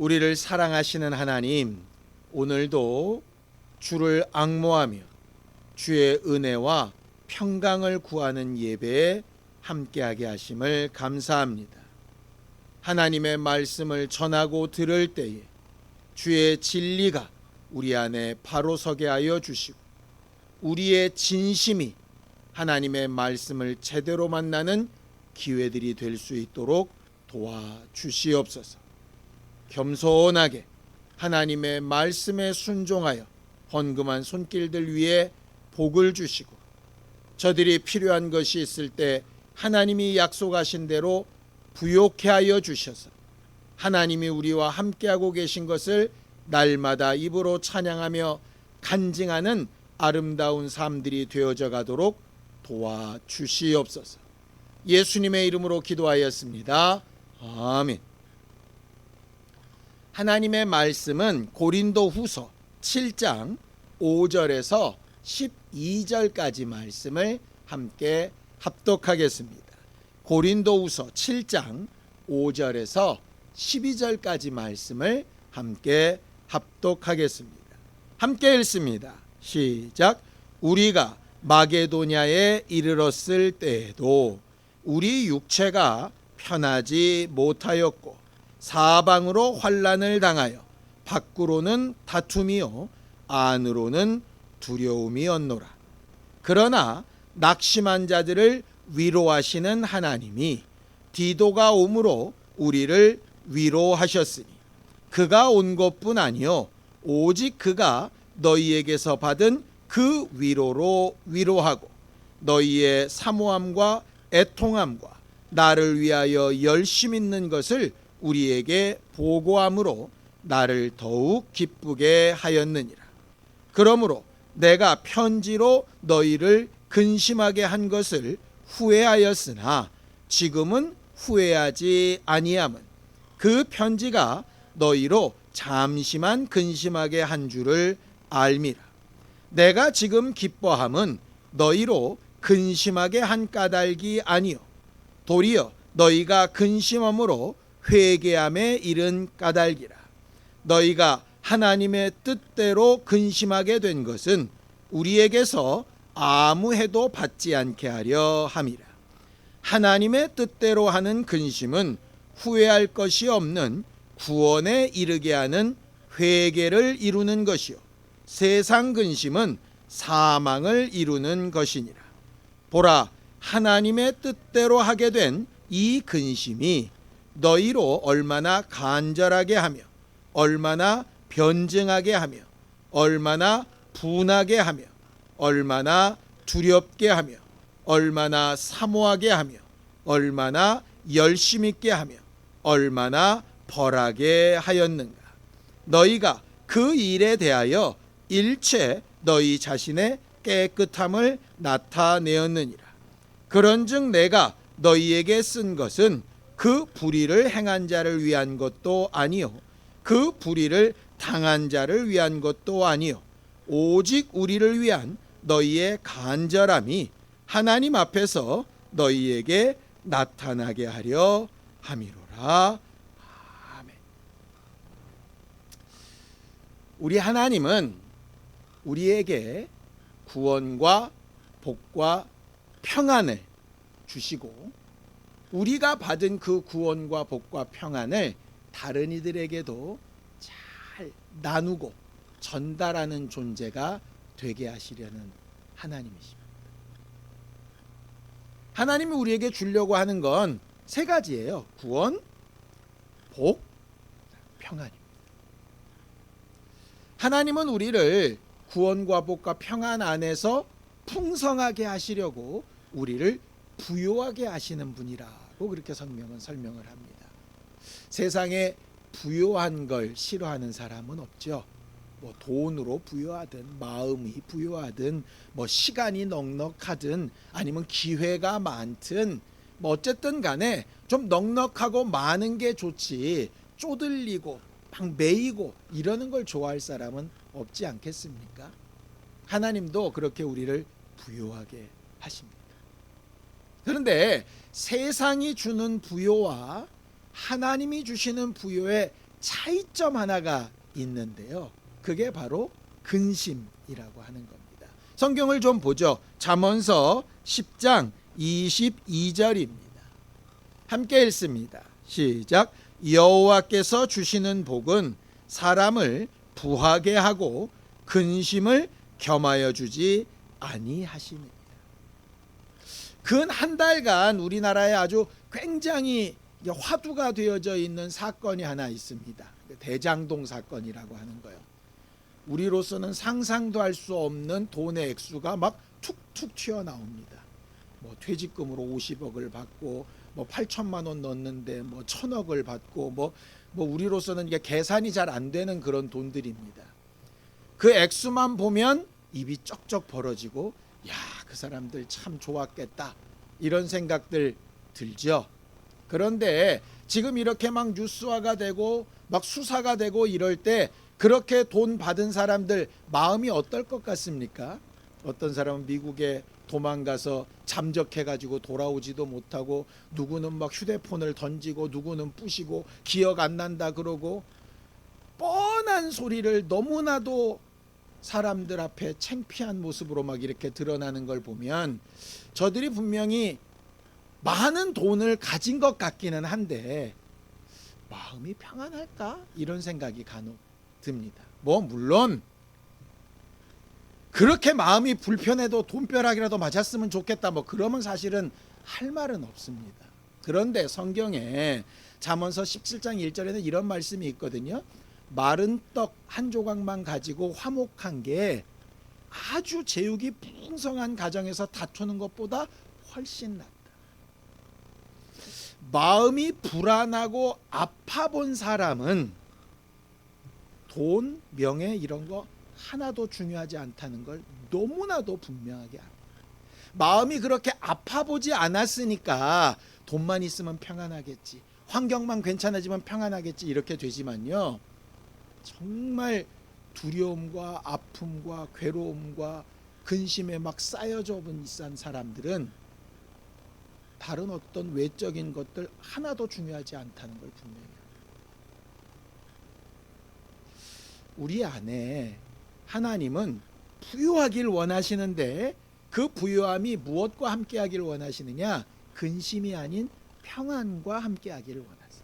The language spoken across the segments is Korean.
우리를 사랑하시는 하나님, 오늘도 주를 앙모하며 주의 은혜와 평강을 구하는 예배에 함께하게 하심을 감사합니다. 하나님의 말씀을 전하고 들을 때에 주의 진리가 우리 안에 바로 서게 하여 주시고, 우리의 진심이 하나님의 말씀을 제대로 만나는 기회들이 될 수 있도록 도와주시옵소서. 겸손하게 하나님의 말씀에 순종하여 헌금한 손길들 위에 복을 주시고, 저들이 필요한 것이 있을 때 하나님이 약속하신 대로 부요케 하여 주셔서 하나님이 우리와 함께하고 계신 것을 날마다 입으로 찬양하며 간증하는 아름다운 삶들이 되어져 가도록 도와주시옵소서. 예수님의 이름으로 기도하였습니다. 아멘. 하나님의 말씀은 고린도후서 7장 5절에서 12절까지 말씀을 함께 합독하겠습니다. 고린도후서 7장 5절에서 12절까지 말씀을 함께 합독하겠습니다. 함께 읽습니다. 시작. 우리가 마게도냐에 이르렀을 때에도 우리 육체가 편하지 못하였고 사방으로 환난을 당하여 밖으로는 다툼이요 안으로는 두려움이었노라. 그러나 낙심한 자들을 위로하시는 하나님이 디도가 오므로 우리를 위로하셨으니, 그가 온 것뿐 아니요 오직 그가 너희에게서 받은 그 위로로 위로하고 너희의 사모함과 애통함과 나를 위하여 열심 있는 것을 우리에게 보고함으로 나를 더욱 기쁘게 하였느니라. 그러므로 내가 편지로 너희를 근심하게 한 것을 후회하였으나 지금은 후회하지 아니함은 그 편지가 너희로 잠시만 근심하게 한 줄을 알미라. 내가 지금 기뻐함은 너희로 근심하게 한 까닭이 아니요 도리어 너희가 근심함으로 회개함에 이른 까닭이라. 너희가 하나님의 뜻대로 근심하게 된 것은 우리에게서 아무 해도 받지 않게 하려 함이라. 하나님의 뜻대로 하는 근심은 후회할 것이 없는 구원에 이르게 하는 회개를 이루는 것이요 세상 근심은 사망을 이루는 것이니라. 보라, 하나님의 뜻대로 하게 된 이 근심이 너희로 얼마나 간절하게 하며 얼마나 변증하게 하며 얼마나 분하게 하며 얼마나 두렵게 하며 얼마나 사모하게 하며 얼마나 열심 있게 하며 얼마나 벌하게 하였는가. 너희가 그 일에 대하여 일체 너희 자신의 깨끗함을 나타내었느니라. 그런즉 내가 너희에게 쓴 것은 그 불의를 행한 자를 위한 것도 아니요 그 불의를 당한 자를 위한 것도 아니요 오직 우리를 위한 너희의 간절함이 하나님 앞에서 너희에게 나타나게 하려 함이로라. 아멘. 우리 하나님은 우리에게 구원과 복과 평안을 주시고, 우리가 받은 그 구원과 복과 평안을 다른 이들에게도 잘 나누고 전달하는 존재가 되게 하시려는 하나님이십니다. 하나님이 우리에게 주려고 하는 건 세 가지예요. 구원, 복, 평안입니다. 하나님은 우리를 구원과 복과 평안 안에서 풍성하게 하시려고 우리를 부요하게 하시는 분이라고 그렇게 설명을 합니다. 세상에 부요한 걸 싫어하는 사람은 없죠. 뭐 돈으로 부요하든 마음이 부요하든 뭐 시간이 넉넉하든 아니면 기회가 많든 뭐 어쨌든 간에 좀 넉넉하고 많은 게 좋지 쪼들리고 막 매이고 이러는 걸 좋아할 사람은 없지 않겠습니까? 하나님도 그렇게 우리를 부요하게 하십니다. 그런데 세상이 주는 부요와 하나님이 주시는 부요의 차이점 하나가 있는데요. 그게 바로 근심이라고 하는 겁니다. 성경을 좀 보죠. 잠언서 10장 22절입니다. 함께 읽습니다. 시작. 여호와께서 주시는 복은 사람을 부하게 하고 근심을 겸하여 주지 아니하시느니라. 근 한 달간 우리나라에 아주 굉장히 화두가 되어져 있는 사건이 하나 있습니다. 대장동 사건이라고 하는 거예요. 우리로서는 상상도 할 수 없는 돈의 액수가 막 툭툭 튀어나옵니다. 뭐 퇴직금으로 50억을 받고 뭐 8천만 원 넣었는데 뭐 1,000억을 받고 뭐 우리로서는 이게 계산이 잘 안 되는 그런 돈들입니다. 그 액수만 보면 입이 쩍쩍 벌어지고 야, 그 사람들 참 좋았겠다 이런 생각들 들죠. 그런데 지금 이렇게 막 뉴스화가 되고 막 수사가 되고 이럴 때 그렇게 돈 받은 사람들 마음이 어떨 것 같습니까? 어떤 사람은 미국에 도망가서 잠적해가지고 돌아오지도 못하고, 누구는 막 휴대폰을 던지고, 누구는 부시고 기억 안 난다 그러고, 뻔한 소리를 너무나도 사람들 앞에 창피한 모습으로 막 이렇게 드러나는 걸 보면 저들이 분명히 많은 돈을 가진 것 같기는 한데 마음이 평안할까? 이런 생각이 간혹 듭니다. 뭐 물론 그렇게 마음이 불편해도 돈벼락이라도 맞았으면 좋겠다 뭐 그러면 사실은 할 말은 없습니다. 그런데 성경에 잠언서 17장 1절에는 이런 말씀이 있거든요. 마른 떡 한 조각만 가지고 화목한 게 아주 제육이 풍성한 가정에서 다투는 것보다 훨씬 낫다. 마음이 불안하고 아파 본 사람은 돈, 명예 이런 거 하나도 중요하지 않다는 걸 너무나도 분명하게 압니다. 마음이 그렇게 아파 보지 않았으니까 돈만 있으면 평안하겠지, 환경만 괜찮아지면 평안하겠지 이렇게 되지만요, 정말 두려움과 아픔과 괴로움과 근심에 막 쌓여져 본 이산 사람들은 다른 어떤 외적인 것들 하나도 중요하지 않다는 걸 분명히 합니다. 우리 안에 하나님은 부유하길 원하시는데 그 부유함이 무엇과 함께하길 원하시느냐? 근심이 아닌 평안과 함께하기를 원하세요.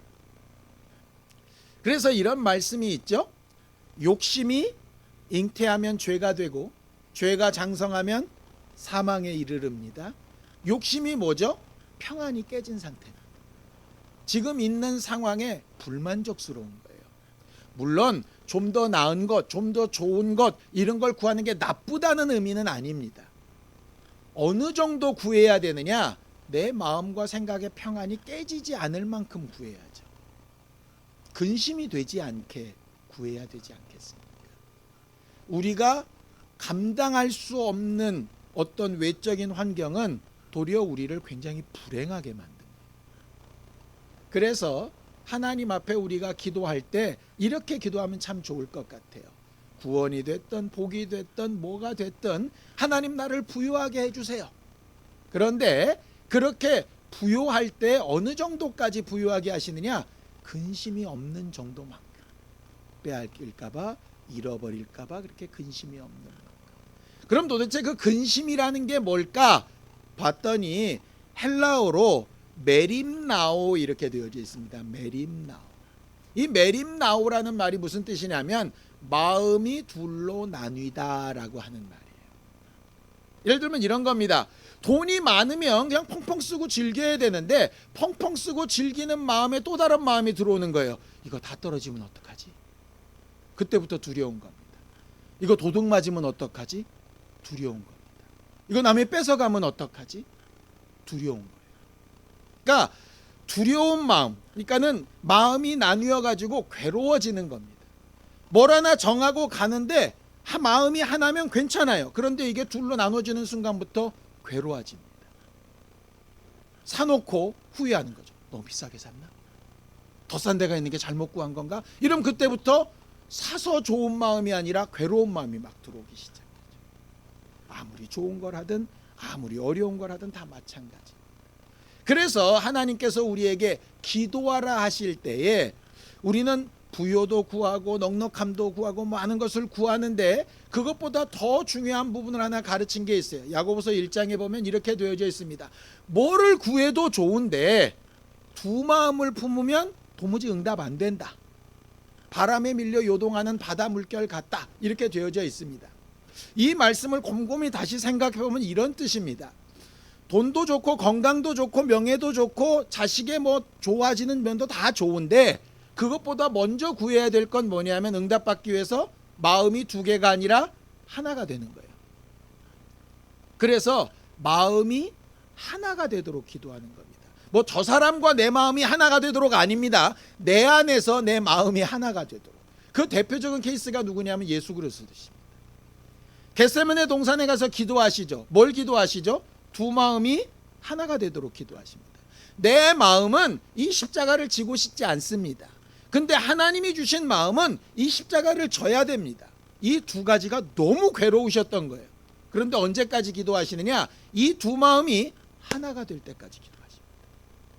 그래서 이런 말씀이 있죠. 욕심이 잉태하면 죄가 되고 죄가 장성하면 사망에 이르릅니다. 욕심이 뭐죠? 평안이 깨진 상태입니다. 지금 있는 상황에 불만족스러운 거예요. 물론 좀 더 나은 것, 좀 더 좋은 것 이런 걸 구하는 게 나쁘다는 의미는 아닙니다. 어느 정도 구해야 되느냐? 내 마음과 생각의 평안이 깨지지 않을 만큼 구해야죠. 근심이 되지 않게 구해야 되지 않겠습니까? 우리가 감당할 수 없는 어떤 외적인 환경은 도리어 우리를 굉장히 불행하게 만듭니다. 그래서 하나님 앞에 우리가 기도할 때 이렇게 기도하면 참 좋을 것 같아요. 구원이 됐든 복이 됐든 뭐가 됐든 하나님 나를 부유하게 해주세요. 그런데 그렇게 부유할 때 어느 정도까지 부유하게 하시느냐? 근심이 없는 정도만큼. 빼앗길까봐, 잃어버릴까봐 그렇게 근심이 없는 만큼. 그럼 도대체 그 근심이라는 게 뭘까? 봤더니 헬라어로 메림나오 이렇게 되어져 있습니다. 메림나오. 이 메림나오라는 말이 무슨 뜻이냐면 마음이 둘로 나뉘다라고 하는 말이에요. 예를 들면 이런 겁니다. 돈이 많으면 그냥 펑펑 쓰고 즐겨야 되는데 펑펑 쓰고 즐기는 마음에 또 다른 마음이 들어오는 거예요. 이거 다 떨어지면 어떡하지? 그때부터 두려운 겁니다. 이거 도둑 맞으면 어떡하지? 두려운 겁니다. 이거 남이 뺏어가면 어떡하지? 두려운 거예요. 그러니까 두려운 마음, 그러니까는 마음이 나뉘어 가지고 괴로워지는 겁니다. 뭘 하나 정하고 가는데 마음이 하나면 괜찮아요. 그런데 이게 둘로 나눠지는 순간부터 괴로워집니다. 사놓고 후회하는 거죠. 너무 비싸게 샀나? 더 싼 데가 있는 게 잘못 구한 건가? 이러면 그때부터 사서 좋은 마음이 아니라 괴로운 마음이 막 들어오기 시작하죠. 아무리 좋은 걸 하든 아무리 어려운 걸 하든 다 마찬가지. 그래서 하나님께서 우리에게 기도하라 하실 때에 우리는 부요도 구하고 넉넉함도 구하고 많은 것을 구하는데 그것보다 더 중요한 부분을 하나 가르친 게 있어요. 야고보서 1장에 보면 이렇게 되어져 있습니다. 뭐를 구해도 좋은데 두 마음을 품으면 도무지 응답 안 된다. 바람에 밀려 요동하는 바다 물결 같다. 이렇게 되어져 있습니다. 이 말씀을 곰곰이 다시 생각해 보면 이런 뜻입니다. 돈도 좋고 건강도 좋고 명예도 좋고 자식의 좋아지는 면도 다 좋은데 그것보다 먼저 구해야 될 건 뭐냐면 응답받기 위해서 마음이 두 개가 아니라 하나가 되는 거예요. 그래서 마음이 하나가 되도록 기도하는 겁니다. 저 사람과 내 마음이 하나가 되도록 아닙니다. 내 안에서 내 마음이 하나가 되도록. 그 대표적인 케이스가 누구냐면 예수 그리스도십니다. 겟세마네 동산에 가서 기도하시죠. 뭘 기도하시죠? 두 마음이 하나가 되도록 기도하십니다. 내 마음은 이 십자가를 지고 싶지 않습니다. 근데 하나님이 주신 마음은 이 십자가를 져야 됩니다. 이 두 가지가 너무 괴로우셨던 거예요. 그런데 언제까지 기도하시느냐? 이 두 마음이 하나가 될 때까지 기도하십니다.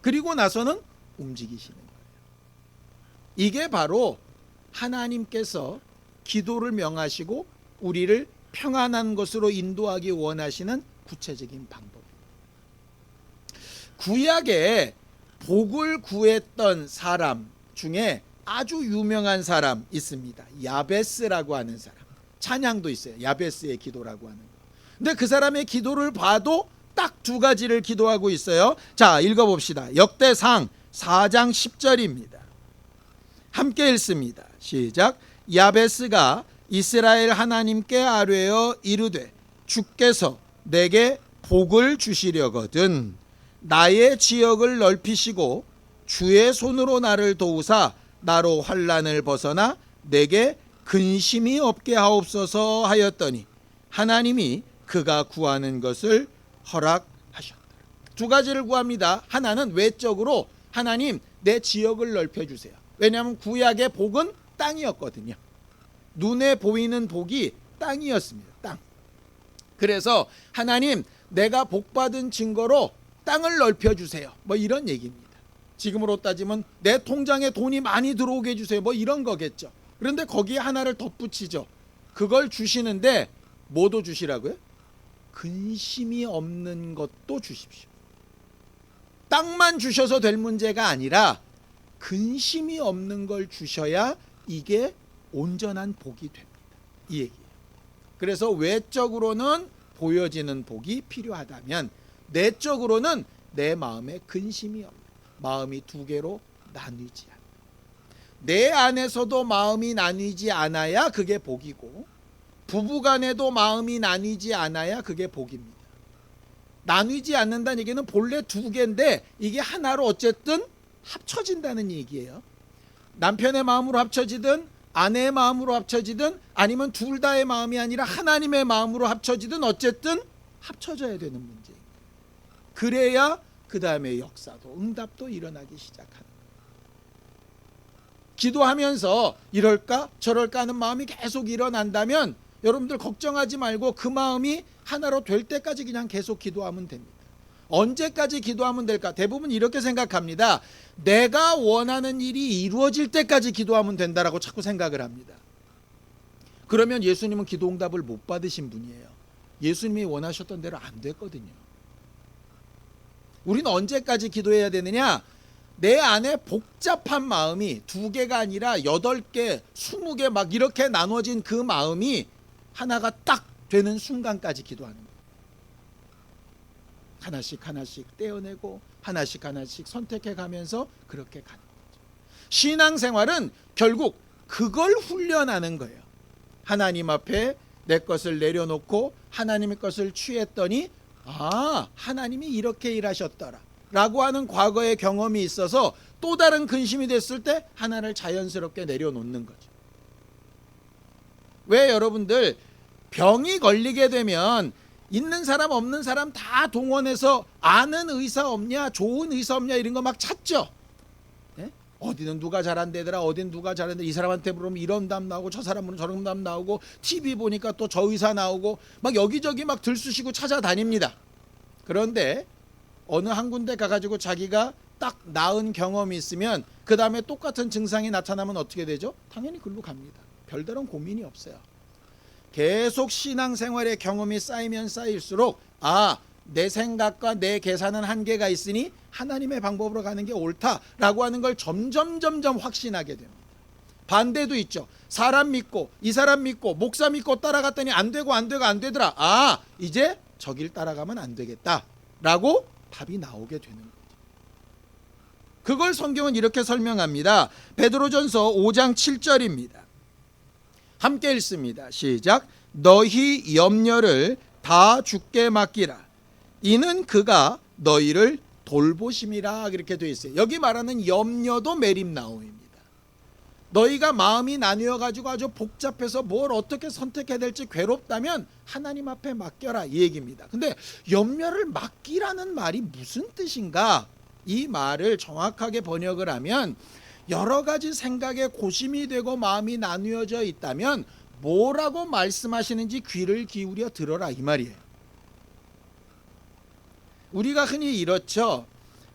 그리고 나서는 움직이시는 거예요. 이게 바로 하나님께서 기도를 명하시고 우리를 평안한 것으로 인도하기 원하시는 구체적인 방법입니다. 구약에 복을 구했던 사람 중에 아주 유명한 사람 있습니다. 야베스라고 하는 사람. 찬양도 있어요. 야베스의 기도라고 하는 거. 근데 그 사람의 기도를 봐도 딱 두 가지를 기도하고 있어요. 자, 읽어봅시다. 역대상 4장 10절입니다. 함께 읽습니다. 시작. 야베스가 이스라엘 하나님께 아뢰어 이르되 주께서 내게 복을 주시려거든 나의 지역을 넓히시고 주의 손으로 나를 도우사 나로 환난을 벗어나 내게 근심이 없게 하옵소서 하였더니 하나님이 그가 구하는 것을 허락하셨다. 두 가지를 구합니다. 하나는 외적으로 하나님 내 지역을 넓혀주세요. 왜냐하면 구약의 복은 땅이었거든요. 눈에 보이는 복이 땅이었습니다. 땅. 그래서 하나님 내가 복받은 증거로 땅을 넓혀주세요. 이런 얘기입니다. 지금으로 따지면 내 통장에 돈이 많이 들어오게 해주세요. 이런 거겠죠. 그런데 거기에 하나를 덧붙이죠. 그걸 주시는데 뭐도 주시라고요? 근심이 없는 것도 주십시오. 땅만 주셔서 될 문제가 아니라 근심이 없는 걸 주셔야 이게 온전한 복이 됩니다. 이 얘기예요. 그래서 외적으로는 보여지는 복이 필요하다면 내적으로는 내 마음에 근심이 없는 마음이 두 개로 나뉘지 않는 내 안에서도 마음이 나뉘지 않아야 그게 복이고 부부간에도 마음이 나뉘지 않아야 그게 복입니다. 나뉘지 않는다는 얘기는 본래 두 개인데 이게 하나로 어쨌든 합쳐진다는 얘기예요. 남편의 마음으로 합쳐지든 아내의 마음으로 합쳐지든 아니면 둘 다의 마음이 아니라 하나님의 마음으로 합쳐지든 어쨌든 합쳐져야 되는 문제입니다. 그래야 그 다음에 역사도 응답도 일어나기 시작하는 거예요. 기도하면서 이럴까 저럴까 하는 마음이 계속 일어난다면 여러분들 걱정하지 말고 그 마음이 하나로 될 때까지 그냥 계속 기도하면 됩니다. 언제까지 기도하면 될까? 대부분 이렇게 생각합니다. 내가 원하는 일이 이루어질 때까지 기도하면 된다라고 자꾸 생각을 합니다. 그러면 예수님은 기도 응답을 못 받으신 분이에요. 예수님이 원하셨던 대로 안 됐거든요. 우리는 언제까지 기도해야 되느냐? 내 안에 복잡한 마음이 두 개가 아니라 8개, 20개 막 이렇게 나눠진 그 마음이 하나가 딱 되는 순간까지 기도하는 거예요. 하나씩 하나씩 떼어내고 하나씩 하나씩 선택해 가면서 그렇게 가는 거죠. 신앙생활은 결국 그걸 훈련하는 거예요. 하나님 앞에 내 것을 내려놓고 하나님의 것을 취했더니 하나님이 이렇게 일하셨더라 라고 하는 과거의 경험이 있어서 또 다른 근심이 됐을 때 하나를 자연스럽게 내려놓는 거죠. 왜 여러분들 병이 걸리게 되면 있는 사람 없는 사람 다 동원해서 아는 의사 없냐 좋은 의사 없냐 이런 거 막 찾죠. 예? 어디는 누가 잘한대더라 어디는 누가 잘한대 이 사람한테 물으면 이런 답 나오고 저 사람은 저런 답 나오고 TV 보니까 또 저 의사 나오고 막 여기저기 막 들쑤시고 찾아다닙니다. 그런데 어느 한 군데 가가지고 자기가 딱 나은 경험이 있으면 그 다음에 똑같은 증상이 나타나면 어떻게 되죠? 당연히 글로 갑니다. 별다른 고민이 없어요. 계속 신앙생활의 경험이 쌓이면 쌓일수록 내 생각과 내 계산은 한계가 있으니 하나님의 방법으로 가는 게 옳다라고 하는 걸 점점 확신하게 됩니다. 반대도 있죠. 사람 믿고 이 사람 믿고 목사 믿고 따라갔더니 안 되더라. 이제 저 길 따라가면 안 되겠다라고 답이 나오게 되는 거죠. 그걸 성경은 이렇게 설명합니다. 베드로전서 5장 7절입니다. 함께 읽습니다. 시작. 너희 염려를 다 주께 맡기라. 이는 그가 너희를 돌보심이라. 그렇게 되어 있어요. 여기 말하는 염려도 메림나움입니다. 너희가 마음이 나뉘어 가지고 아주 복잡해서 뭘 어떻게 선택해야 될지 괴롭다면 하나님 앞에 맡겨라, 이 얘기입니다. 근데 염려를 맡기라는 말이 무슨 뜻인가? 이 말을 정확하게 번역을 하면 여러 가지 생각에 고심이 되고 마음이 나뉘어져 있다면 뭐라고 말씀하시는지 귀를 기울여 들어라, 이 말이에요. 우리가 흔히 이렇죠.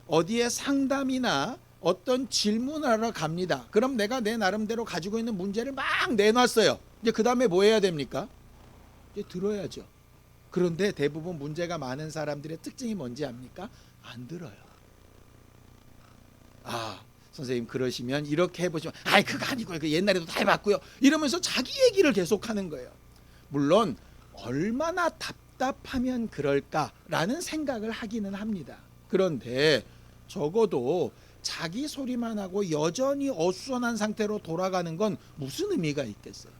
어디에 상담이나 어떤 질문하러 갑니다. 그럼 내가 내 나름대로 가지고 있는 문제를 막 내놨어요. 이제 그 다음에 뭐 해야 됩니까? 이제 들어야죠. 그런데 대부분 문제가 많은 사람들의 특징이 뭔지 압니까? 안 들어요. 선생님 그러시면 이렇게 해보시면 그거 아니고요. 그 옛날에도 다 해봤고요. 이러면서 자기 얘기를 계속하는 거예요. 물론 얼마나 답답하면 그럴까라는 생각을 하기는 합니다. 그런데 적어도 자기 소리만 하고 여전히 어수선한 상태로 돌아가는 건 무슨 의미가 있겠어요?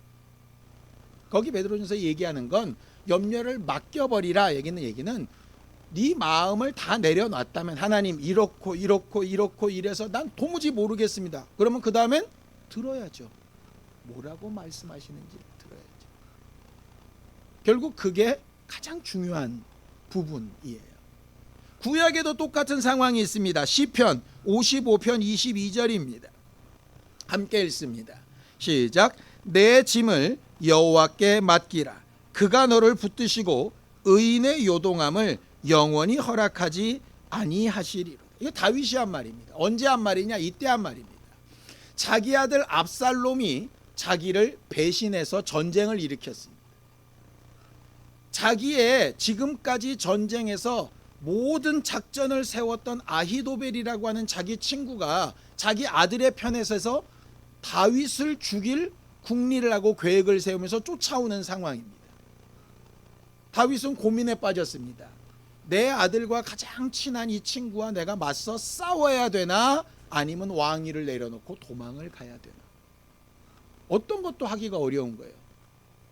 거기 베드로전서 얘기하는 건 염려를 맡겨버리라. 얘기는 네 마음을 다 내려놨다면 하나님 이렇고 이래서 난 도무지 모르겠습니다. 그러면 그 다음엔 들어야죠. 뭐라고 말씀하시는지 들어야죠. 결국 그게 가장 중요한 부분이에요. 구약에도 똑같은 상황이 있습니다. 시편 55편 22절입니다. 함께 읽습니다. 시작. 내 짐을 여호와께 맡기라. 그가 너를 붙드시고 의인의 요동함을 영원히 허락하지 아니하시리로. 이게 다윗이 한 말입니다. 언제 한 말이냐? 이때 한 말입니다. 자기 아들 압살롬이 자기를 배신해서 전쟁을 일으켰습니다. 자기의 지금까지 전쟁에서 모든 작전을 세웠던 아히도벨이라고 하는 자기 친구가 자기 아들의 편에 서서 다윗을 죽일 궁리를 하고 계획을 세우면서 쫓아오는 상황입니다. 다윗은 고민에 빠졌습니다. 내 아들과 가장 친한 이 친구와 내가 맞서 싸워야 되나, 아니면 왕위를 내려놓고 도망을 가야 되나. 어떤 것도 하기가 어려운 거예요.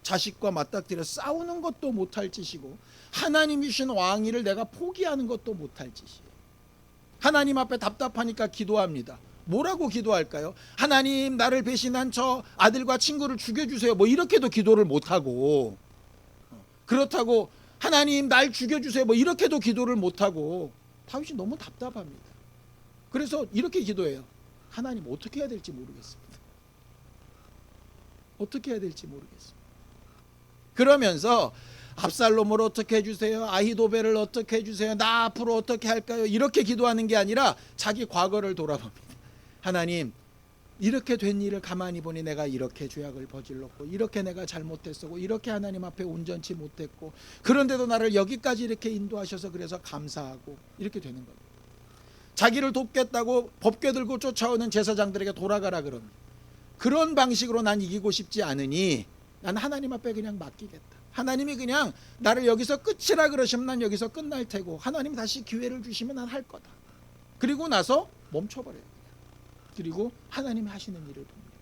자식과 맞닥뜨려 싸우는 것도 못할 짓이고 하나님이신 왕위를 내가 포기하는 것도 못할 짓이에요. 하나님 앞에 답답하니까 기도합니다. 뭐라고 기도할까요? 하나님, 나를 배신한 저 아들과 친구를 죽여주세요. 뭐 이렇게도 기도를 못하고, 그렇다고 하나님 날 죽여주세요. 뭐 이렇게도 기도를 못하고, 다윗이 너무 답답합니다. 그래서 이렇게 기도해요. 하나님, 어떻게 해야 될지 모르겠습니다. 어떻게 해야 될지 모르겠습니다. 그러면서 압살롬을 어떻게 해주세요? 아히도벨을 어떻게 해주세요? 나 앞으로 어떻게 할까요? 이렇게 기도하는 게 아니라 자기 과거를 돌아봅니다. 하나님, 이렇게 된 일을 가만히 보니 내가 이렇게 죄악을 저질렀고, 이렇게 내가 잘못했었고, 이렇게 하나님 앞에 온전치 못했고, 그런데도 나를 여기까지 이렇게 인도하셔서 그래서 감사하고, 이렇게 되는 겁니다. 자기를 돕겠다고 법궤 들고 쫓아오는 제사장들에게 돌아가라 그럽니다. 그런 방식으로 난 이기고 싶지 않으니 난 하나님 앞에 그냥 맡기겠다. 하나님이 그냥 나를 여기서 끝이라 그러시면 난 여기서 끝날 테고, 하나님 다시 기회를 주시면 난 할 거다. 그리고 나서 멈춰버려요. 그리고 하나님이 하시는 일을 봅니다.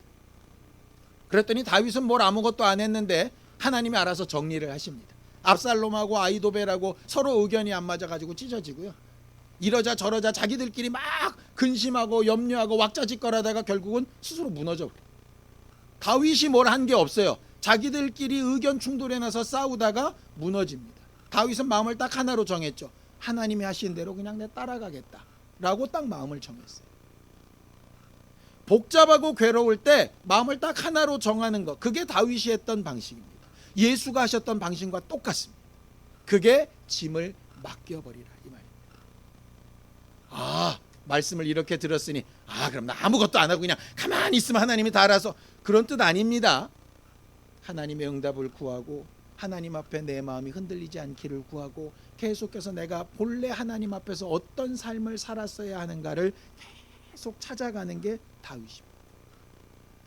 그랬더니 다윗은 뭘 아무것도 안 했는데 하나님이 알아서 정리를 하십니다. 압살롬하고 아히도벨하고 서로 의견이 안 맞아가지고 찢어지고요. 이러자 저러자 자기들끼리 막 근심하고 염려하고 왁자지껄하다가 결국은 스스로 무너져버려요. 다윗이 뭘 한 게 없어요. 자기들끼리 의견 충돌해 나서 싸우다가 무너집니다. 다윗은 마음을 딱 하나로 정했죠. 하나님이 하신 대로 그냥 내 따라가겠다 라고 딱 마음을 정했어요. 복잡하고 괴로울 때 마음을 딱 하나로 정하는 것, 그게 다윗이 했던 방식입니다. 예수가 하셨던 방식과 똑같습니다. 그게 짐을 맡겨버리라, 이 말입니다. 말씀을 이렇게 들었으니 그럼 나 아무것도 안 하고 그냥 가만히 있으면 하나님이 다 알아서, 그런 뜻 아닙니다. 하나님의 응답을 구하고 하나님 앞에 내 마음이 흔들리지 않기를 구하고 계속해서 내가 본래 하나님 앞에서 어떤 삶을 살았어야 하는가를 계속 찾아가는 게 다윗입니다.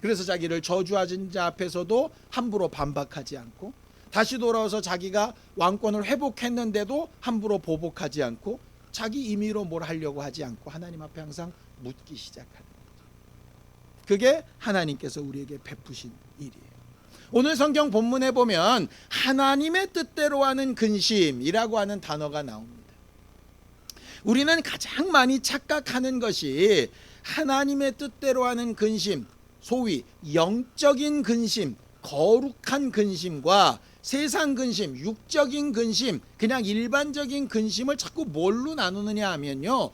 그래서 자기를 저주하신 자 앞에서도 함부로 반박하지 않고, 다시 돌아와서 자기가 왕권을 회복했는데도 함부로 보복하지 않고, 자기 임의로 뭘 하려고 하지 않고 하나님 앞에 항상 묻기 시작하는 거죠. 그게 하나님께서 우리에게 베푸신 일이에요. 오늘 성경 본문에 보면 하나님의 뜻대로 하는 근심이라고 하는 단어가 나옵니다. 우리는 가장 많이 착각하는 것이 하나님의 뜻대로 하는 근심, 소위 영적인 근심, 거룩한 근심과 세상 근심, 육적인 근심, 그냥 일반적인 근심을 자꾸 뭘로 나누느냐 하면요,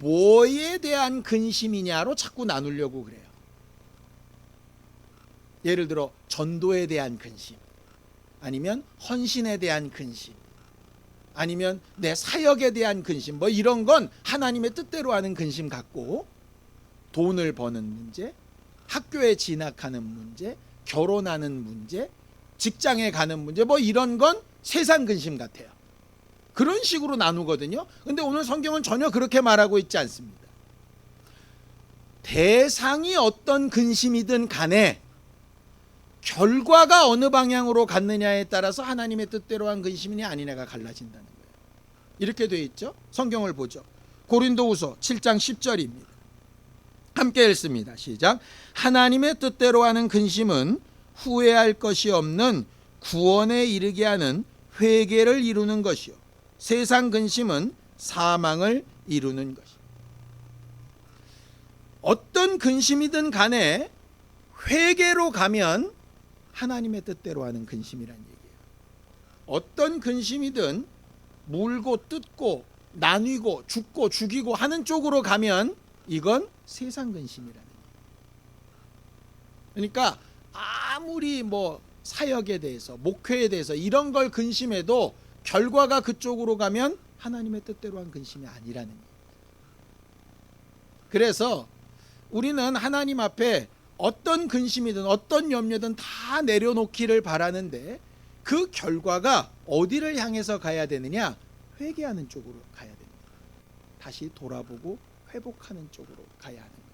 뭐에 대한 근심이냐로 자꾸 나누려고 그래요. 예를 들어 전도에 대한 근심, 아니면 헌신에 대한 근심, 아니면 내 사역에 대한 근심, 뭐 이런 건 하나님의 뜻대로 하는 근심 같고, 돈을 버는 문제, 학교에 진학하는 문제, 결혼하는 문제, 직장에 가는 문제, 뭐 이런 건 세상 근심 같아요. 그런 식으로 나누거든요. 근데 오늘 성경은 전혀 그렇게 말하고 있지 않습니다. 대상이 어떤 근심이든 간에 결과가 어느 방향으로 갔느냐에 따라서 하나님의 뜻대로 한 근심이냐 아니냐가 갈라진다는 거예요. 이렇게 되어 있죠. 성경을 보죠. 고린도후서 7장 10절입니다. 함께 읽습니다. 시작. 하나님의 뜻대로 하는 근심은 후회할 것이 없는 구원에 이르게 하는 회개를 이루는 것이요, 세상 근심은 사망을 이루는 것이요. 어떤 근심이든 간에 회개로 가면 하나님의 뜻대로 하는 근심이란 얘기예요. 어떤 근심이든 물고 뜯고 나뉘고 죽고 죽이고 하는 쪽으로 가면 이건 세상 근심이라는 거예요. 그러니까 아무리 뭐 사역에 대해서, 목회에 대해서 이런 걸 근심해도 결과가 그쪽으로 가면 하나님의 뜻대로 한 근심이 아니라는 거예요. 그래서 우리는 하나님 앞에 어떤 근심이든 어떤 염려든 다 내려놓기를 바라는데, 그 결과가 어디를 향해서 가야 되느냐? 회개하는 쪽으로 가야 됩니다. 다시 돌아보고 회복하는 쪽으로 가야 하는 거죠.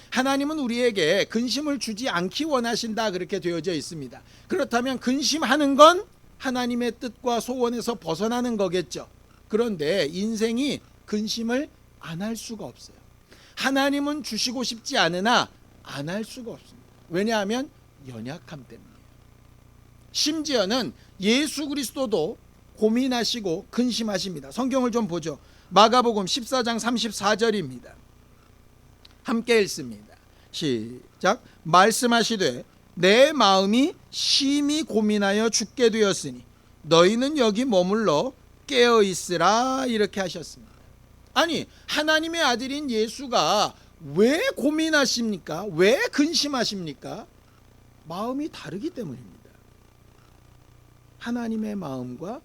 하나님은 우리에게 근심을 주지 않기 원하신다, 그렇게 되어져 있습니다. 그렇다면 근심하는 건 하나님의 뜻과 소원에서 벗어나는 거겠죠. 그런데 인생이 근심을 안 할 수가 없어요. 하나님은 주시고 싶지 않으나 안 할 수가 없습니다. 왜냐하면 연약함 때문이에요. 심지어는 예수 그리스도도 고민하시고 근심하십니다. 성경을 좀 보죠. 마가복음 14장 34절입니다. 함께 읽습니다. 시작. 말씀하시되 내 마음이 심히 고민하여 죽게 되었으니 너희는 여기 머물러 깨어 있으라, 이렇게 하셨습니다. 아니, 하나님의 아들인 예수가 왜 고민하십니까? 왜 근심하십니까? 마음이 다르기 때문입니다. 하나님의 마음과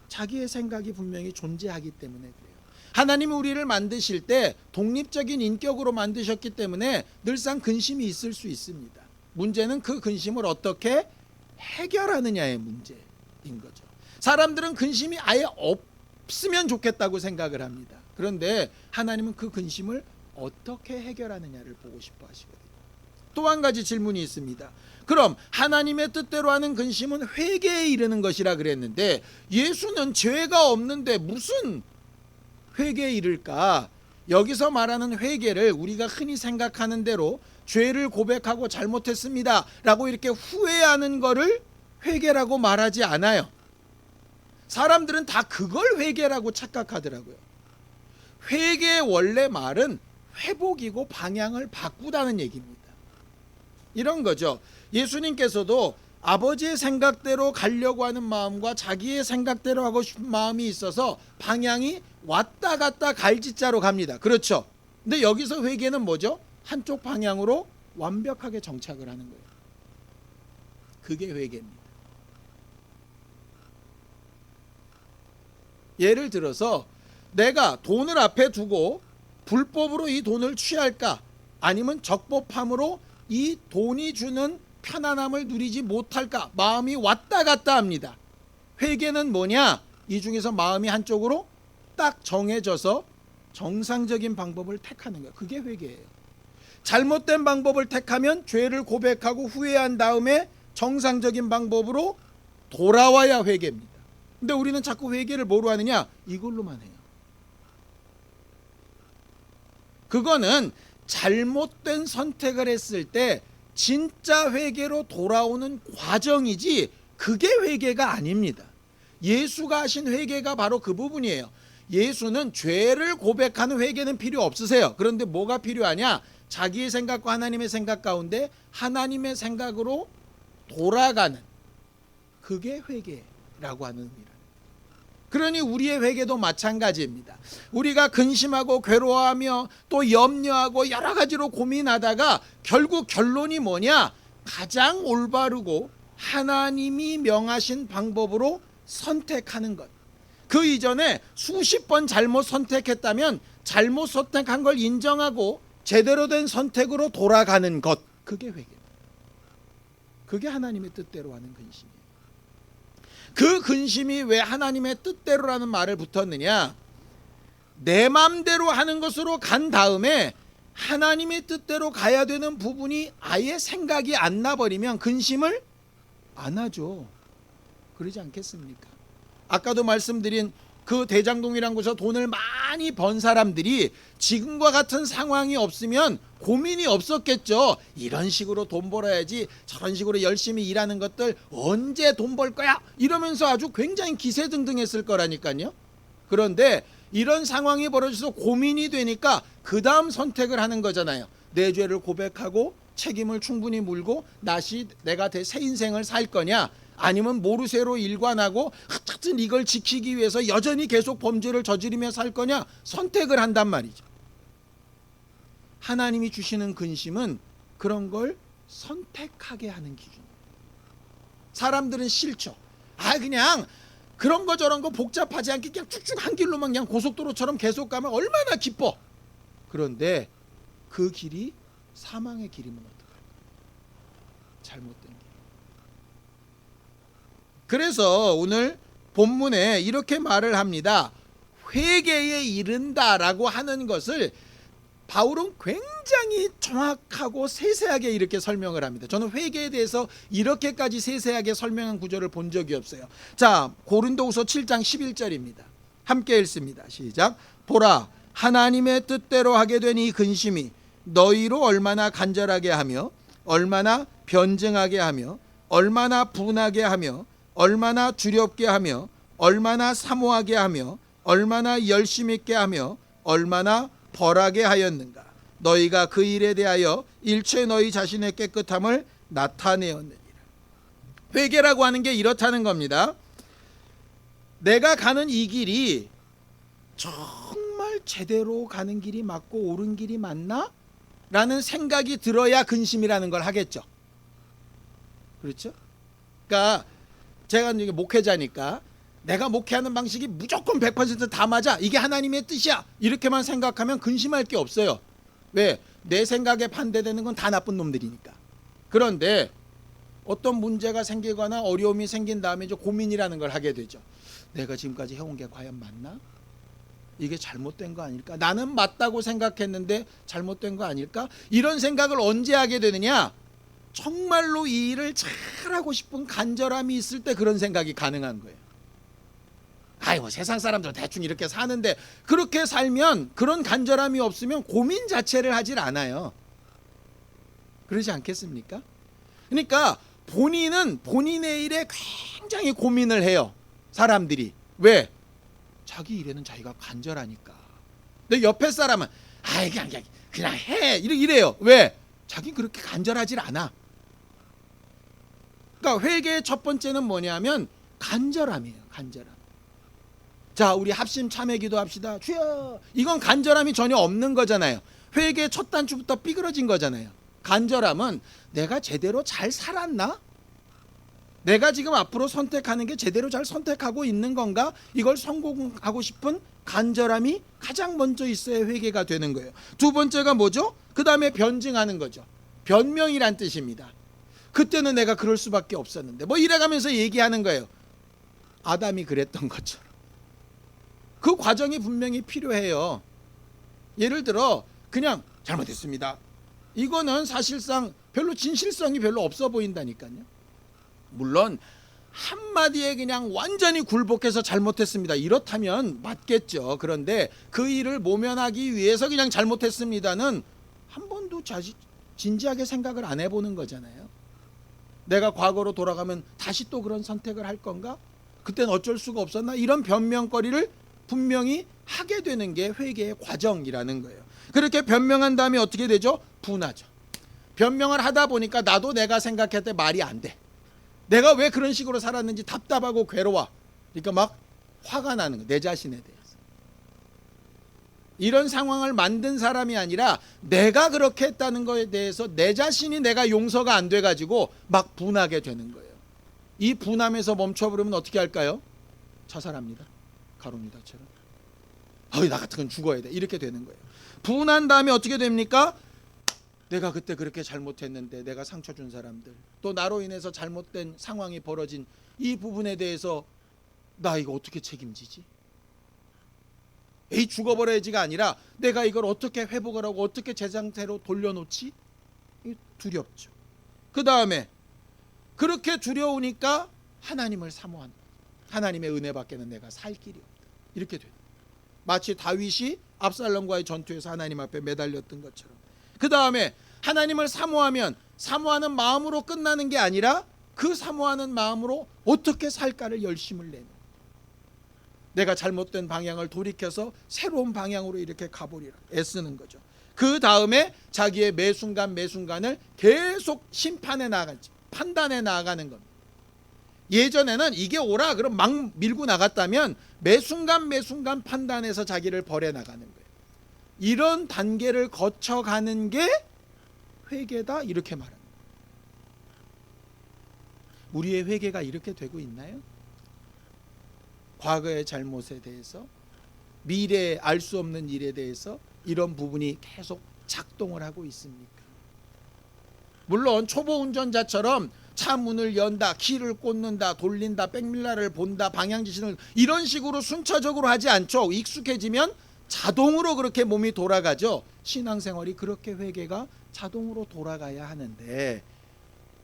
자기의 생각이 분명히 존재하기 때문에 그래요. 하나님이 우리를 만드실 때 독립적인 인격으로 만드셨기 때문에 늘상 근심이 있을 수 있습니다. 문제는 그 근심을 어떻게 해결하느냐의 문제인 거죠. 사람들은 근심이 아예 없으면 좋겠다고 생각을 합니다. 그런데 하나님은 그 근심을 어떻게 해결하느냐를 보고 싶어 하시거든요. 또 한 가지 질문이 있습니다. 그럼 하나님의 뜻대로 하는 근심은 회개에 이르는 것이라 그랬는데, 예수는 죄가 없는데 무슨 회개에 이를까? 여기서 말하는 회개를 우리가 흔히 생각하는 대로 죄를 고백하고 잘못했습니다 라고 이렇게 후회하는 거를 회개라고 말하지 않아요. 사람들은 다 그걸 회개라고 착각하더라고요. 회개의 원래 말은 회복이고 방향을 바꾸다는 얘기입니다. 이런 거죠. 예수님께서도 아버지의 생각대로 가려고 하는 마음과 자기의 생각대로 하고 싶은 마음이 있어서 방향이 왔다 갔다 갈짓자로 갑니다. 그렇죠. 근데 여기서 회개는 뭐죠? 한쪽 방향으로 완벽하게 정착을 하는 거예요. 그게 회개입니다. 예를 들어서 내가 돈을 앞에 두고 불법으로 이 돈을 취할까? 아니면 적법함으로 이 돈이 주는 편안함을 누리지 못할까? 마음이 왔다 갔다 합니다. 회개는 뭐냐? 이 중에서 마음이 한쪽으로 딱 정해져서 정상적인 방법을 택하는 거예요. 그게 회개예요. 잘못된 방법을 택하면 죄를 고백하고 후회한 다음에 정상적인 방법으로 돌아와야 회개입니다. 근데 우리는 자꾸 회개를 뭐로 하느냐? 이걸로만 해요. 그거는 잘못된 선택을 했을 때 진짜 회개로 돌아오는 과정이지 그게 회개가 아닙니다. 예수가 하신 회개가 바로 그 부분이에요. 예수는 죄를 고백하는 회개는 필요 없으세요. 그런데 뭐가 필요하냐? 자기의 생각과 하나님의 생각 가운데 하나님의 생각으로 돌아가는, 그게 회개라고 하는 의미라. 그러니 우리의 회개도 마찬가지입니다. 우리가 근심하고 괴로워하며 또 염려하고 여러 가지로 고민하다가 결국 결론이 뭐냐? 가장 올바르고 하나님이 명하신 방법으로 선택하는 것. 그 이전에 수십 번 잘못 선택했다면 잘못 선택한 걸 인정하고 제대로 된 선택으로 돌아가는 것, 그게 회개입니다. 그게 하나님의 뜻대로 하는 근심이에요. 그 근심이 왜 하나님의 뜻대로라는 말을 붙었느냐? 내 맘대로 하는 것으로 간 다음에 하나님의 뜻대로 가야 되는 부분이 아예 생각이 안 나버리면 근심을 안 하죠. 그러지 않겠습니까? 아까도 말씀드린 그 대장동이란 곳에서 돈을 많이 번 사람들이 지금과 같은 상황이 없으면 고민이 없었겠죠. 이런 식으로 돈 벌어야지, 저런 식으로 열심히 일하는 것들 언제 돈 벌 거야? 이러면서 아주 굉장히 기세등등했을 거라니까요. 그런데 이런 상황이 벌어져서 고민이 되니까 그 다음 선택을 하는 거잖아요. 내 죄를 고백하고 책임을 충분히 물고 다시 내가 새 인생을 살 거냐, 아니면 모르쇠로 일관하고 하여튼 이걸 지키기 위해서 여전히 계속 범죄를 저지르며 살 거냐, 선택을 한단 말이죠. 하나님이 주시는 근심은 그런 걸 선택하게 하는 기준이에요. 사람들은 싫죠. 그냥 그런 거 저런 거 복잡하지 않게 그냥 쭉쭉 한 길로만 그냥 고속도로처럼 계속 가면 얼마나 기뻐. 그런데 그 길이 사망의 길이면 어떡할까? 잘못된 길. 그래서 오늘 본문에 이렇게 말을 합니다. 회개에 이른다라고 하는 것을 바울은 굉장히 정확하고 세세하게 이렇게 설명을 합니다. 저는 회개에 대해서 이렇게까지 세세하게 설명한 구절을 본 적이 없어요. 자, 고린도후서 7장 11절입니다. 함께 읽습니다. 시작. 보라, 하나님의 뜻대로 하게 된 이 근심이 너희로 얼마나 간절하게 하며 얼마나 변증하게 하며 얼마나 분하게 하며 얼마나 두렵게 하며 얼마나 사모하게 하며 얼마나 열심 있게 하며 얼마나 벌하게 하였는가. 너희가 그 일에 대하여 일체 너희 자신의 깨끗함을 나타내었느니라. 회개라고 하는 게 이렇다는 겁니다. 내가 가는 이 길이 정말 제대로 가는 길이 맞고 옳은 길이 맞나? 라는 생각이 들어야 근심이라는 걸 하겠죠. 그렇죠? 그러니까 제가 이제 목회자니까 내가 목회하는 방식이 무조건 100% 다 맞아, 이게 하나님의 뜻이야, 이렇게만 생각하면 근심할 게 없어요. 왜? 내 생각에 반대되는 건 다 나쁜 놈들이니까. 그런데 어떤 문제가 생기거나 어려움이 생긴 다음에 이제 고민이라는 걸 하게 되죠. 내가 지금까지 해온 게 과연 맞나? 이게 잘못된 거 아닐까? 나는 맞다고 생각했는데 잘못된 거 아닐까? 이런 생각을 언제 하게 되느냐? 정말로 이 일을 잘하고 싶은 간절함이 있을 때 그런 생각이 가능한 거예요. 뭐 세상 사람들 대충 이렇게 사는데, 그렇게 살면, 그런 간절함이 없으면 고민 자체를 하질 않아요. 그러지 않겠습니까? 그러니까 본인은 본인의 일에 굉장히 고민을 해요. 사람들이. 왜? 자기 일에는 자기가 간절하니까. 근데 옆에 사람은 그냥 해, 이래요. 왜? 자기 그렇게 간절하질 않아. 그러니까 회개의 첫 번째는 뭐냐면 간절함이에요. 간절함. 자, 우리 합심 참회 기도합시다. 주여. 이건 간절함이 전혀 없는 거잖아요. 회개의 첫 단추부터 삐그러진 거잖아요. 간절함은 내가 제대로 잘 살았나? 내가 지금 앞으로 선택하는 게 제대로 잘 선택하고 있는 건가? 이걸 성공하고 싶은 간절함이 가장 먼저 있어야 회개가 되는 거예요. 두 번째가 뭐죠? 그 다음에 변증하는 거죠. 변명이란 뜻입니다. 그때는 내가 그럴 수밖에 없었는데 뭐 이래가면서 얘기하는 거예요. 아담이 그랬던 것처럼. 그 과정이 분명히 필요해요. 예를 들어 그냥 잘못했습니다. 이거는 사실상 별로 진실성이 별로 없어 보인다니까요. 물론 한마디에 그냥 완전히 굴복해서 잘못했습니다, 이렇다면 맞겠죠. 그런데 그 일을 모면하기 위해서 그냥 잘못했습니다는 한 번도 진지하게 생각을 안 해보는 거잖아요. 내가 과거로 돌아가면 다시 또 그런 선택을 할 건가? 그땐 어쩔 수가 없었나? 이런 변명거리를 분명히 하게 되는 게 회개의 과정이라는 거예요. 그렇게 변명한 다음에 어떻게 되죠? 분하죠. 변명을 하다 보니까 나도 내가 생각할 때 말이 안 돼. 내가 왜 그런 식으로 살았는지 답답하고 괴로워. 그러니까 막 화가 나는 거예요, 내 자신에 대해서. 이런 상황을 만든 사람이 아니라 내가 그렇게 했다는 것에 대해서 내 자신이 내가 용서가 안 돼가지고 막 분하게 되는 거예요. 이 분함에서 멈춰버리면 어떻게 할까요? 자살합니다. 가론유다처럼. 나 같은 건 죽어야 돼. 이렇게 되는 거예요. 분한 다음에 어떻게 됩니까? 내가 그때 그렇게 잘못했는데 내가 상처 준 사람들, 또 나로 인해서 잘못된 상황이 벌어진 이 부분에 대해서 나 이거 어떻게 책임지지? 죽어버려야지가 아니라 내가 이걸 어떻게 회복을 하고 어떻게 제 상태로 돌려놓지? 두렵죠. 그 다음에 그렇게 두려우니까 하나님을 사모한다. 하나님의 은혜밖에는 내가 살 길이 없다. 이렇게 돼요. 마치 다윗이 압살롬과의 전투에서 하나님 앞에 매달렸던 것처럼. 그 다음에 하나님을 사모하면 사모하는 마음으로 끝나는 게 아니라 그 사모하는 마음으로 어떻게 살까를 열심을 내는, 내가 잘못된 방향을 돌이켜서 새로운 방향으로 이렇게 가보리라 애쓰는 거죠. 그 다음에 자기의 매 순간 매 순간을 계속 심판해 나가지, 판단해 나가는 겁니다. 예전에는 이게 오라 그럼 막 밀고 나갔다면 매 순간 매 순간 판단해서 자기를 벌해 나가는 거예요. 이런 단계를 거쳐가는 게 회개다, 이렇게 말합니다. 우리의 회개가 이렇게 되고 있나요? 과거의 잘못에 대해서, 미래에 알 수 없는 일에 대해서 이런 부분이 계속 작동을 하고 있습니까? 물론 초보 운전자처럼 차 문을 연다, 키를 꽂는다, 돌린다, 백밀러를 본다, 방향지시를 이런 식으로 순차적으로 하지 않죠. 익숙해지면 자동으로 그렇게 몸이 돌아가죠. 신앙생활이 그렇게 회개가 자동으로 돌아가야 하는데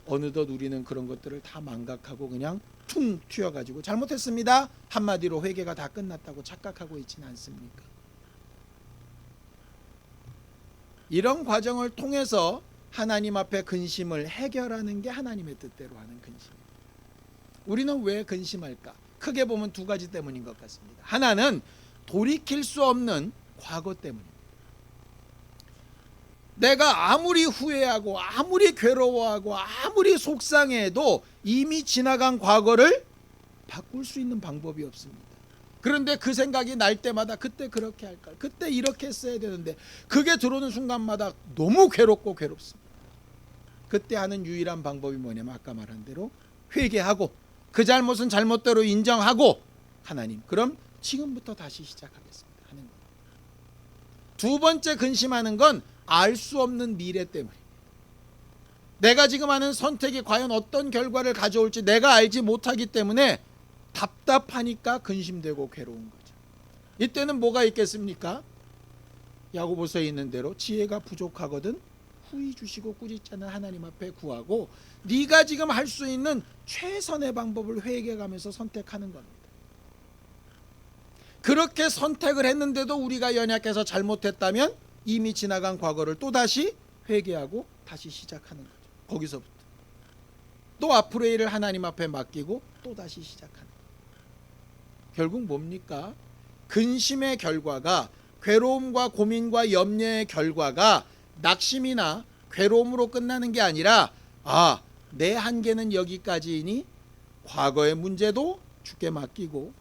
어느덧 우리는 그런 것들을 다 망각하고 그냥 퉁 튀어가지고 잘못했습니다, 한마디로 회개가 다 끝났다고 착각하고 있지는 않습니까? 이런 과정을 통해서 하나님 앞에 근심을 해결하는 게 하나님의 뜻대로 하는 근심입니다. 우리는 왜 근심할까? 크게 보면 두 가지 때문인 것 같습니다. 하나는 돌이킬 수 없는 과거 때문입니다. 내가 아무리 후회하고 아무리 괴로워하고 아무리 속상해도 이미 지나간 과거를 바꿀 수 있는 방법이 없습니다. 그런데 그 생각이 날 때마다 그때 그렇게 할걸, 그때 이렇게 했어야 되는데, 그게 들어오는 순간마다 너무 괴롭고 괴롭습니다. 그때 하는 유일한 방법이 뭐냐면 아까 말한 대로 회개하고 그 잘못은 잘못대로 인정하고 하나님, 그럼 지금부터 다시 시작하겠습니다 하는 거예요. 두 번째 근심하는 건 알 수 없는 미래 때문에, 내가 지금 하는 선택이 과연 어떤 결과를 가져올지 내가 알지 못하기 때문에 답답하니까 근심되고 괴로운 거죠. 이때는 뭐가 있겠습니까? 야고보서에 있는 대로 지혜가 부족하거든 후히 주시고 꾸짖지 않는 하나님 앞에 구하고, 네가 지금 할 수 있는 최선의 방법을 회개하면서 선택하는 겁니다. 그렇게 선택을 했는데도 우리가 연약해서 잘못했다면 이미 지나간 과거를 또다시 회개하고 다시 시작하는 거죠. 거기서부터 또 앞으로의 일을 하나님 앞에 맡기고 또다시 시작하는 거예요. 결국 뭡니까? 근심의 결과가, 괴로움과 고민과 염려의 결과가 낙심이나 괴로움으로 끝나는 게 아니라, 내 한계는 여기까지이니 과거의 문제도 주께 맡기고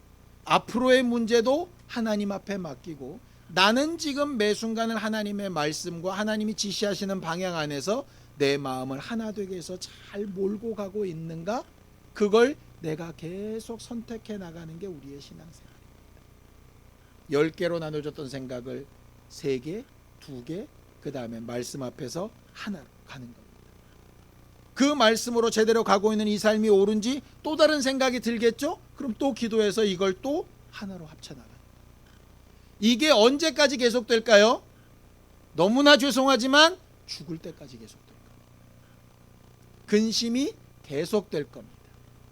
앞으로의 문제도 하나님 앞에 맡기고, 나는 지금 매 순간을 하나님의 말씀과 하나님이 지시하시는 방향 안에서 내 마음을 하나 되게 해서 잘 몰고 가고 있는가, 그걸 내가 계속 선택해 나가는 게 우리의 신앙생활입니다. 10개로 나눠졌던 생각을 3개, 2개, 그 다음에 말씀 앞에서 하나로 가는 겁니다. 그 말씀으로 제대로 가고 있는 이 삶이 옳은지 또 다른 생각이 들겠죠? 그럼 또 기도해서 이걸 또 하나로 합쳐나가요. 이게 언제까지 계속될까요? 너무나 죄송하지만 죽을 때까지 계속될 겁니다. 근심이 계속될 겁니다.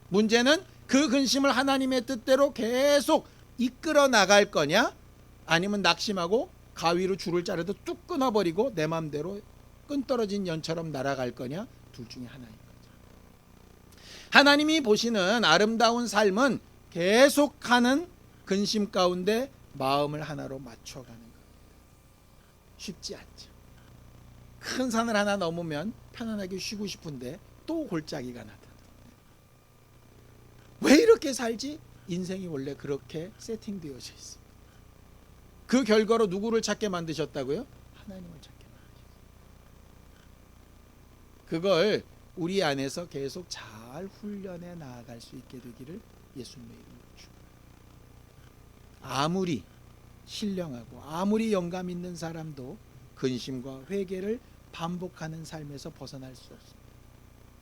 문제는 그 근심을 하나님의 뜻대로 계속 이끌어 나갈 거냐, 아니면 낙심하고 가위로 줄을 자르도 뚝 끊어버리고 내 마음대로 끈떨어진 연처럼 날아갈 거냐, 둘 중에 하나인 거죠. 하나님이 보시는 아름다운 삶은 계속하는 근심 가운데 마음을 하나로 맞춰가는 겁니다. 쉽지 않죠. 큰 산을 하나 넘으면 편안하게 쉬고 싶은데 또 골짜기가 나타나. 왜 이렇게 살지? 인생이 원래 그렇게 세팅되어져 있습니다. 그 결과로 누구를 찾게 만드셨다고요? 하나님을 찾게 만드셨어요. 그걸 우리 안에서 계속 잘 훈련해 나아갈 수 있게 되기를 예수님의 이름으로 축원합니다. 아무리 신령하고 아무리 영감 있는 사람도 근심과 회개를 반복하는 삶에서 벗어날 수 없습니다.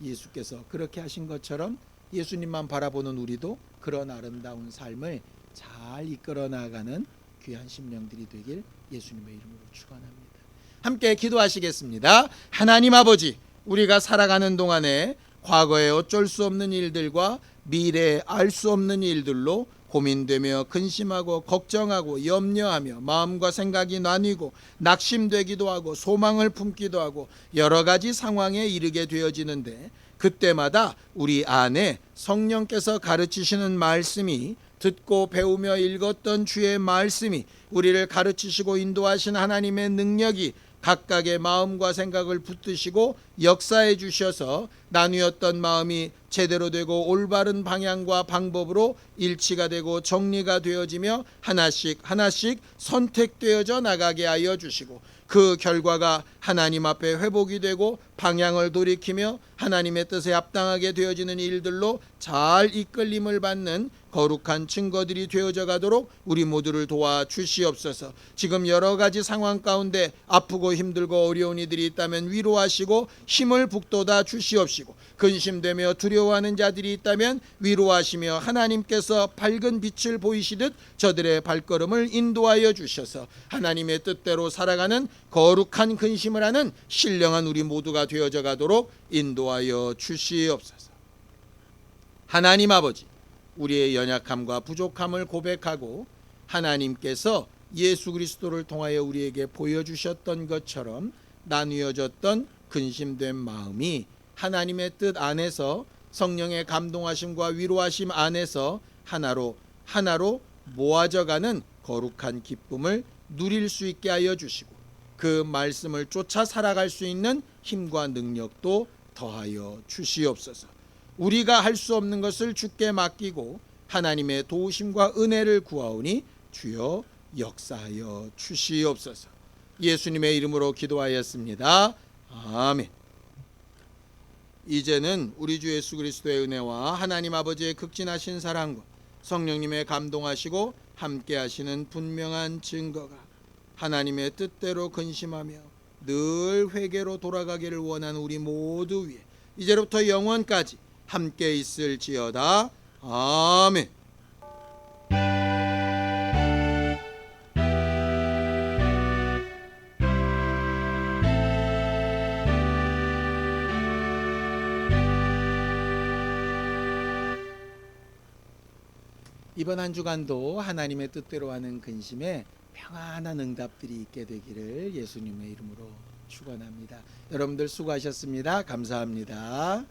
예수께서 그렇게 하신 것처럼 예수님만 바라보는 우리도 그런 아름다운 삶을 잘 이끌어 나가는 귀한 심령들이 되길 예수님의 이름으로 축원합니다. 함께 기도하시겠습니다. 하나님 아버지, 우리가 살아가는 동안에 과거에 어쩔 수 없는 일들과 미래에 알 수 없는 일들로 고민되며 근심하고 걱정하고 염려하며 마음과 생각이 나뉘고 낙심되기도 하고 소망을 품기도 하고 여러 가지 상황에 이르게 되어지는데, 그때마다 우리 안에 성령께서 가르치시는 말씀이, 듣고 배우며 읽었던 주의 말씀이, 우리를 가르치시고 인도하신 하나님의 능력이 각각의 마음과 생각을 붙드시고 역사해 주셔서 나뉘었던 마음이 제대로 되고 올바른 방향과 방법으로 일치가 되고 정리가 되어지며 하나씩 하나씩 선택되어져 나가게 하여 주시고, 그 결과가 하나님 앞에 회복이 되고 방향을 돌이키며 하나님의 뜻에 합당하게 되어지는 일들로 잘 이끌림을 받는 거룩한 증거들이 되어져 가도록 우리 모두를 도와 주시옵소서. 지금 여러 가지 상황 가운데 아프고 힘들고 어려운 이들이 있다면 위로하시고 힘을 북돋아 주시옵시고, 근심되며 두려워하는 자들이 있다면 위로하시며 하나님께서 밝은 빛을 보이시듯 저들의 발걸음을 인도하여 주셔서 하나님의 뜻대로 살아가는 거룩한 근심을 하는 신령한 우리 모두가 되어져 가도록 인도하여 주시옵소서. 하나님 아버지, 우리의 연약함과 부족함을 고백하고 하나님께서 예수 그리스도를 통하여 우리에게 보여주셨던 것처럼 나뉘어졌던 근심된 마음이 하나님의 뜻 안에서 성령의 감동하심과 위로하심 안에서 하나로 모아져가는 거룩한 기쁨을 누릴 수 있게 하여 주시고, 그 말씀을 쫓아 살아갈 수 있는 힘과 능력도 더하여 주시옵소서. 우리가 할 수 없는 것을 주께 맡기고 하나님의 도우심과 은혜를 구하오니 주여 역사하여 주시옵소서. 예수님의 이름으로 기도하였습니다. 아멘. 이제는 우리 주 예수 그리스도의 은혜와 하나님 아버지의 극진하신 사랑과 성령님의 감동하시고 함께 하시는 분명한 증거가 하나님의 뜻대로 근심하며 늘 회개로 돌아가기를 원하는 우리 모두 위에 이제로부터 영원까지 함께 있을지어다. 아멘. 이번 한 주간도 하나님의 뜻대로 하는 근심에 평안한 응답들이 있게 되기를 예수님의 이름으로 축원합니다. 여러분들 수고하셨습니다. 감사합니다.